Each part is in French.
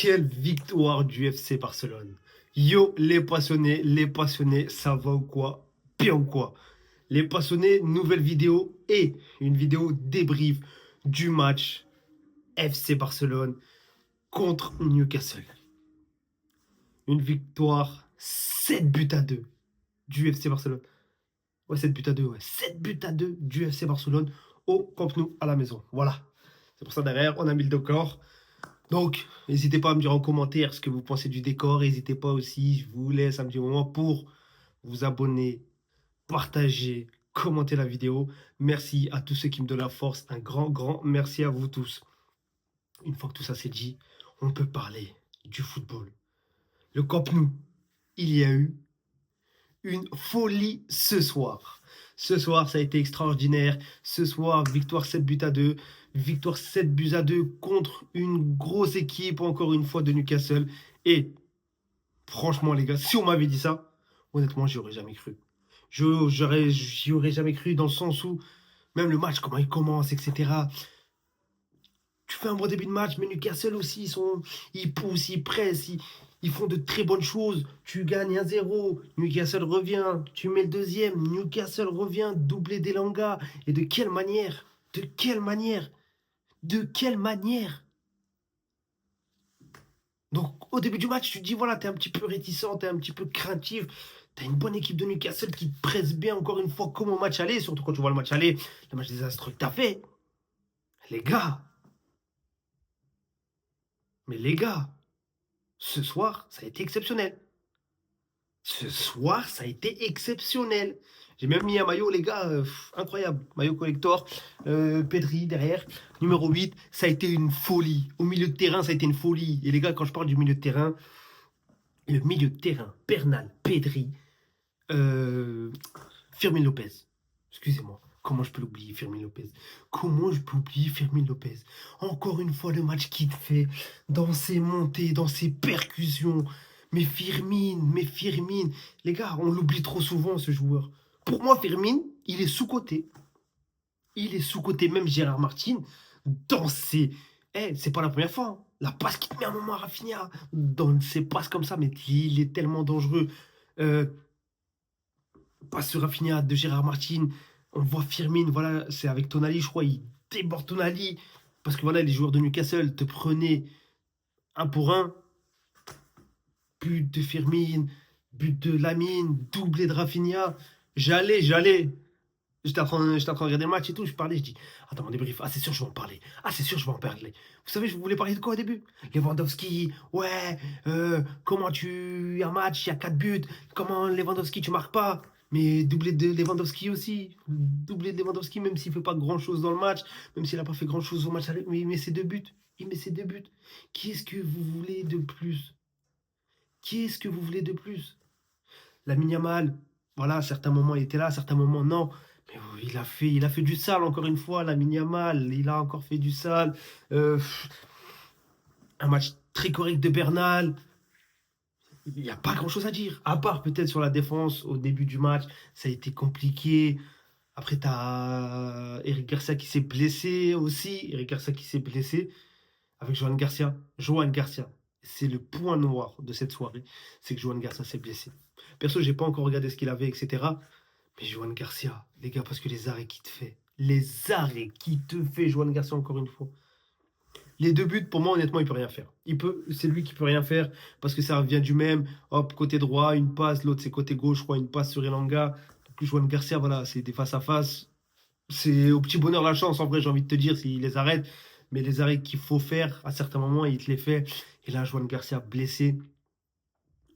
Quelle victoire du FC Barcelone. Yo, les passionnés, ça va ou quoi? Bien ou quoi? Les passionnés, nouvelle vidéo et une vidéo débrief du match FC Barcelone contre Newcastle. Une victoire 7 buts à 2 du FC Barcelone. Ouais, 7 buts à 2, ouais. 7 buts à 2 du FC Barcelone au Camp Nou à la maison. Voilà. C'est pour ça derrière, on a mis le décor. Donc, n'hésitez pas à me dire en commentaire ce que vous pensez du décor. N'hésitez pas aussi, je vous laisse un petit moment pour vous abonner, partager, commenter la vidéo. Merci à tous ceux qui me donnent la force. Un grand merci à vous tous. Une fois que tout ça c'est dit, on peut parler du football. Le Camp Nou, il y a eu une folie ce soir. Ce soir, ça a été extraordinaire. Ce soir, victoire 7 buts à 2. Victoire 7 buts à 2 contre une grosse équipe, encore une fois, de Newcastle. Et franchement, les gars, si on m'avait dit ça, honnêtement, j'y aurais jamais cru. J'y aurais jamais cru dans le sens où, même le match, comment il commence, etc. Tu fais un bon début de match, mais Newcastle aussi, ils poussent, ils pressent, ils font de très bonnes choses. Tu gagnes 1-0, Newcastle revient, tu mets le deuxième, Newcastle revient, doublé d'Elanga. Et de quelle manière? De quelle manière? De quelle manière? Donc, au début du match, tu te dis, voilà, t'es un petit peu réticent, t'es un petit peu craintif. T'as une bonne équipe de Newcastle qui te presse bien, encore une fois, comme au match aller. Surtout quand tu vois le match aller, le match désastreux que t'as fait. Les gars, mais les gars, ce soir, ça a été exceptionnel. Ce soir, ça a été exceptionnel. J'ai même mis un maillot, les gars, incroyable. Maillot collector, Pedri derrière, numéro 8. Ça a été une folie. Au milieu de terrain, ça a été une folie. Et les gars, quand je parle du milieu de terrain, le milieu de terrain, Bernal, Pedri, euh, Firmin Lopez. Excusez-moi. Comment je peux l'oublier, Firmin Lopez? Comment je peux oublier Firmin Lopez? Encore une fois, le match qu'il fait dans ses montées, dans ses percussions. Mais Firmin. Les gars, on l'oublie trop souvent, ce joueur. Pour moi, Firmin, il est sous-coté. Il est sous-coté, même Gérard Martin, dans ses... Eh, c'est pas la première fois, hein. La passe qui te met un moment à Rafinha, dans ses passes comme ça, mais il est tellement dangereux. Euh, Passe sur Rafinha de Gérard Martin. On voit Firmin, voilà, c'est avec Tonali, je crois, il déborde Tonali. Parce que voilà, les joueurs de Newcastle te prenaient un pour un. But de Firmin, but de Lamine, doublé de Rafinha. J'allais. J'étais en train de regarder le match et tout. Je parlais, je dis, attends, mon débrief. Ah, c'est sûr, je vais en parler. Ah, c'est sûr, je vais en parler. Vous savez, je voulais parler de quoi au début? Lewandowski, ouais, comment tu. Un match, il y a 4 buts. Comment Lewandowski, tu marques pas? Mais doublé de Lewandowski aussi. Doublé de Lewandowski, même s'il ne fait pas grand-chose dans le match, même s'il n'a pas fait grand-chose au match, mais il met ses 2 buts. Il met ses 2 buts. Qu'est-ce que vous voulez de plus? Qu'est-ce que vous voulez de plus? Lamine Yamal, voilà, à certains moments il était là, à certains moments non. Mais il a fait du sale encore une fois, Lamine Yamal, il a encore fait du sale. Euh, un match très correct de Bernal. Il n'y a pas grand-chose à dire. À part peut-être sur la défense au début du match, ça a été compliqué. Après, tu as Eric Garcia qui s'est blessé aussi. Eric Garcia qui s'est blessé avec Johan Garcia. Johan Garcia, c'est le point noir de cette soirée, c'est que Johan Garcia s'est blessé. Perso, j'ai pas encore regardé ce qu'il avait, etc. Mais Johan Garcia, les gars, parce que les arrêts qu'il te fait, les arrêts qu'il te fait, Johan Garcia, encore une fois. Les 2 buts, pour moi, honnêtement, il peut rien faire. C'est lui qui peut rien faire parce que ça vient du même. Hop, côté droit, une passe, l'autre c'est côté gauche, je crois, une passe sur Elanga. Donc, Johan Garcia, voilà, c'est des face à face. C'est au petit bonheur la chance, en vrai, j'ai envie de te dire, s'il les arrête. Mais les arrêts qu'il faut faire, à certains moments, il te les fait. Et là, Johan Garcia blessé,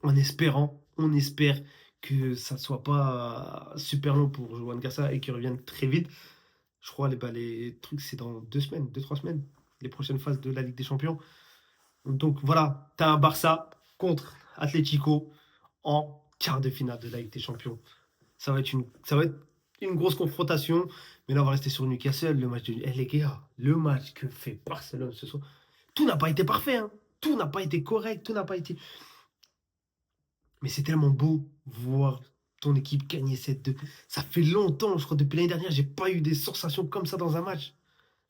on espère que ça ne soit pas super long pour Johan Garcia et qu'il revienne très vite. Je crois les trucs, c'est dans 2 semaines, 2, 3 semaines, les prochaines phases de la Ligue des Champions. Donc voilà, tu as un Barça contre Atlético en quart de finale de la Ligue des Champions. Ça va être une grosse confrontation. Mais là, on va rester sur Newcastle. Le match de. Eh, les gars, le match que fait Barcelone ce soir. Tout n'a pas été parfait, hein. Tout n'a pas été correct. Tout n'a pas été. Mais c'est tellement beau voir ton équipe gagner 7-2. Ça fait longtemps, je crois, depuis l'année dernière, j'ai pas eu des sensations comme ça dans un match.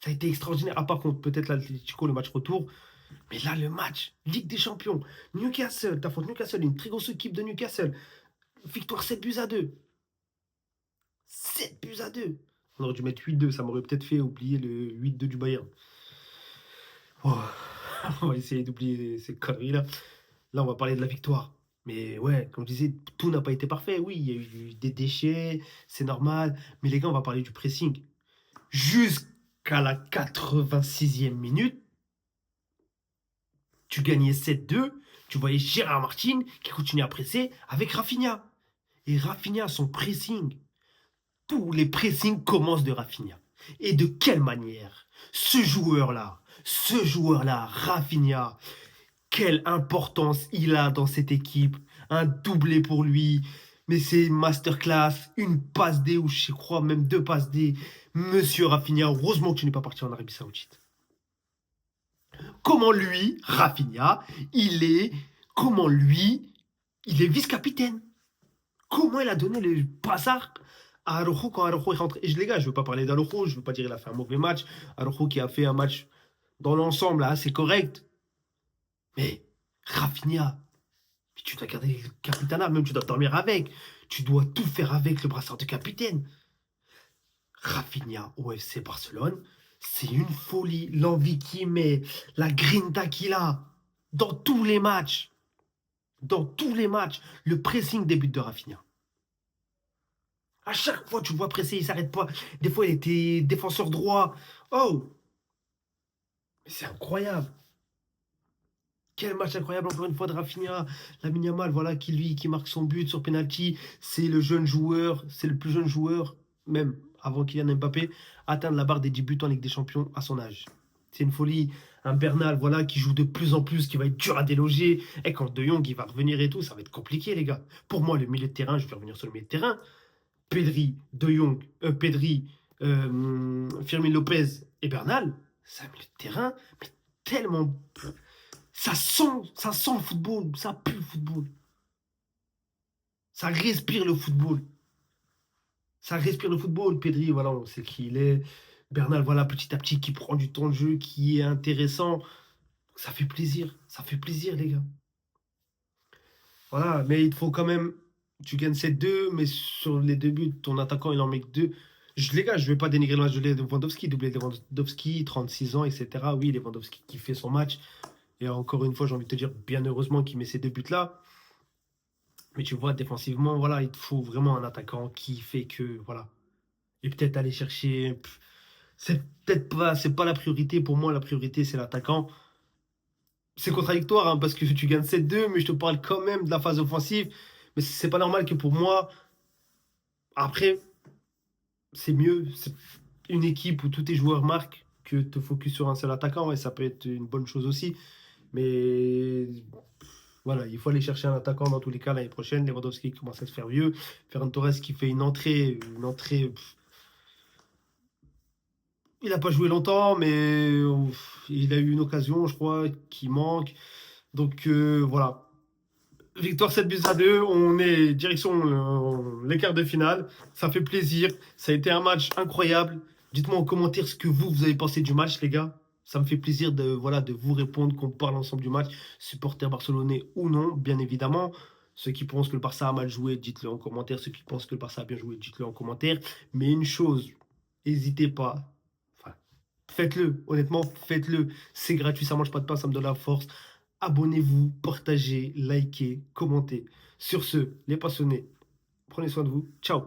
Ça a été extraordinaire. À part contre peut-être l'Atlético, le match retour. Mais là, le match, Ligue des Champions, Newcastle, t'affrontes Newcastle, une très grosse équipe de Newcastle. Victoire 7-2. 7-2. On aurait dû mettre 8-2, ça m'aurait peut-être fait oublier le 8-2 du Bayern. Oh, on va essayer d'oublier ces conneries-là. Là, on va parler de la victoire. Mais ouais, comme je disais, tout n'a pas été parfait. Oui, il y a eu des déchets, c'est normal. Mais les gars, on va parler du pressing. Jusqu'à la 86e minute, tu gagnais 7-2. Tu voyais Gérard Martin qui continue à presser avec Rafinha. Et Rafinha, son pressing, tous les pressings commencent de Rafinha. Et de quelle manière ce joueur-là, Rafinha, quelle importance il a dans cette équipe. Un doublé pour lui. Mais c'est une masterclass, une passe D ou je crois même 2 passes D. Monsieur Rafinha, heureusement que tu n'es pas parti en Arabie Saoudite. Comment lui, Rafinha, comment lui, il est vice-capitaine. Comment il a donné le bazar à Araujo quand Araujo est rentré. Et les gars, je ne veux pas parler d'Araujo, je ne veux pas dire qu'il a fait un mauvais match. Araujo qui a fait un match dans l'ensemble assez correct. Mais Rafinha, tu dois garder le capitana, même tu dois dormir avec. Tu dois tout faire avec le brassard de capitaine. Rafinha au FC Barcelone, c'est une folie. L'envie qu'il met, la grinta qu'il a dans tous les matchs. Dans tous les matchs, le pressing des buts de Rafinha. À chaque fois, tu le vois presser, il s'arrête pas. Des fois, il était défenseur droit. Oh, mais c'est incroyable. Quel match incroyable, encore une fois, de Rafinha. Lamine Yamal, voilà, qui marque son but sur penalty. C'est le jeune joueur, c'est le plus jeune joueur, même avant Kylian Mbappé, à atteindre la barre des 10 buts en Ligue des Champions à son âge. C'est une folie. Un Bernal, voilà, qui joue de plus en plus, qui va être dur à déloger. Et quand De Jong, il va revenir et tout, ça va être compliqué, les gars. Pour moi, le milieu de terrain, je vais revenir sur le milieu de terrain. Pedri, De Jong, Pedri, Firmin Lopez et Bernal, c'est un milieu de terrain, mais tellement. Ça sent le football, ça pue le football. Ça respire le football. Ça respire le football. Pedri, voilà, on sait qui il est. Bernal, voilà, petit à petit, qui prend du temps de jeu, qui est intéressant. Ça fait plaisir. Ça fait plaisir, les gars. Voilà, mais il faut quand même. Tu gagnes 7-2, mais sur les 2 buts, ton attaquant, il en met que 2. Les gars, je ne vais pas dénigrer le match de Lewandowski, doublé Lewandowski, 36 ans, etc. Oui, Lewandowski qui fait son match. Et encore une fois, j'ai envie de te dire, bien heureusement qu'il met ces 2 buts-là. Mais tu vois, défensivement, voilà, il te faut vraiment un attaquant qui fait que, voilà. Et peut-être aller chercher. C'est peut-être pas, c'est pas la priorité. Pour moi, la priorité, c'est l'attaquant. C'est contradictoire, hein, parce que tu gagnes 7-2, mais je te parle quand même de la phase offensive. Mais c'est pas normal que pour moi, après, c'est mieux. C'est une équipe où tous tes joueurs marquent que te focus sur un seul attaquant. Et ça peut être une bonne chose aussi. Mais voilà, il faut aller chercher un attaquant dans tous les cas l'année prochaine. Lewandowski qui commence à se faire vieux. Ferran Torres qui fait une entrée. Il n'a pas joué longtemps, mais il a eu une occasion, je crois, qui manque. Donc voilà. Victoire 7-2, on est direction les quarts de finale. Ça fait plaisir. Ça a été un match incroyable. Dites-moi en commentaire ce que vous avez pensé du match, les gars. Ça me fait plaisir de, voilà, de vous répondre, qu'on parle ensemble du match, supporter barcelonais ou non, bien évidemment. Ceux qui pensent que le Barça a mal joué, dites-le en commentaire. Ceux qui pensent que le Barça a bien joué, dites-le en commentaire. Mais une chose, n'hésitez pas. Enfin, faites-le, honnêtement, faites-le. C'est gratuit, ça mange pas de pain, ça me donne la force. Abonnez-vous, partagez, likez, commentez. Sur ce, les passionnés, prenez soin de vous. Ciao.